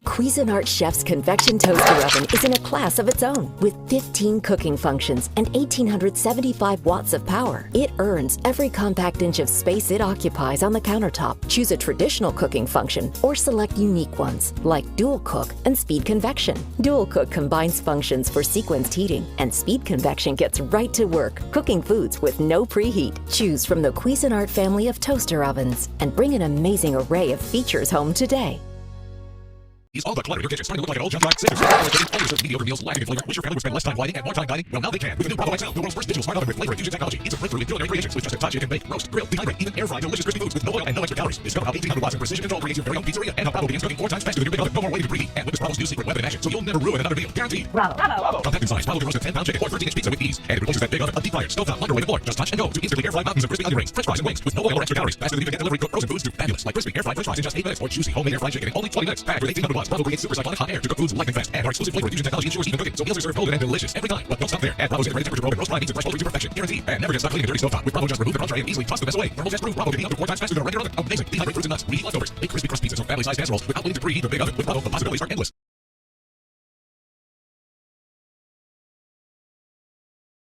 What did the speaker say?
Cuisinart Chef's Convection Toaster Oven is in a class of its own. With 15 cooking functions and 1,875 watts of power, it earns every compact inch of space it occupies on the countertop. Choose a traditional cooking function or select unique ones, like Dual Cook and Speed Convection. Dual Cook combines functions for sequenced heating, and Speed Convection gets right to work, cooking foods with no preheat. Choose from the Cuisinart family of toaster ovens and bring an amazing array of features home today. Is all the clutter in your kitchen starting to look like an old junk scissors? All your mediocre meals lacking in flavor. Wish your family would spend less time lighting and more time dining? Well, now they can with the new Bravo XL, the world's first digital smart oven with flavor infusion technology. It's a breakthrough in culinary creations. With just a touch, you can bake, roast, grill, dehydrate, even air fry delicious crispy foods with no oil and no extra calories. Discover how 1,800 watts of precision control creates your very own pizzeria, and how Bravo begins cooking 4 times faster than your big oven. No more waiting to preheat. And with this Bravo's new secret weapon in action, so you'll never ruin another meal. Guaranteed. Bravo. Bravo. Compact in size, Bravo can roast a 10-pound chicken or 13-inch pizza with ease. And it replaces that big oven, a deep fryer, stovetop, microwave, and more. Just touch and go to instantly air fry mountains of crispy onion rings, french fries, and wings with no oil or extra calories. Faster than you can get delivery cooked frozen foods to fabulous, like crispy air fried french fries in just 8 minutes, or juicy homemade air fried chicken in only 20 minutes. Packed with 1,800 watts, Bravo creates super cyclonic hot air to cook foods lightning fast. And our exclusive flavor infusion technology ensures even cooking, so meals are served golden and delicious every time. But don't stop there. Add Bravo's integrated temperature probe and roast fried meats and fresh poultry to perfection. Guaranteed. And never get stuck cleaning a dirty stovetop. With Bravo, just remove the front tray and easily toss the mess away. Thermal test proof. Bravo can heat up to 4 times faster than a regular oven. Amazing. Dehydrate fruits and nuts. Reheat leftovers. Bake crispy crust pizzas or family-sized casseroles without waiting to preheat the big oven. With Bravo, the possibilities are endless.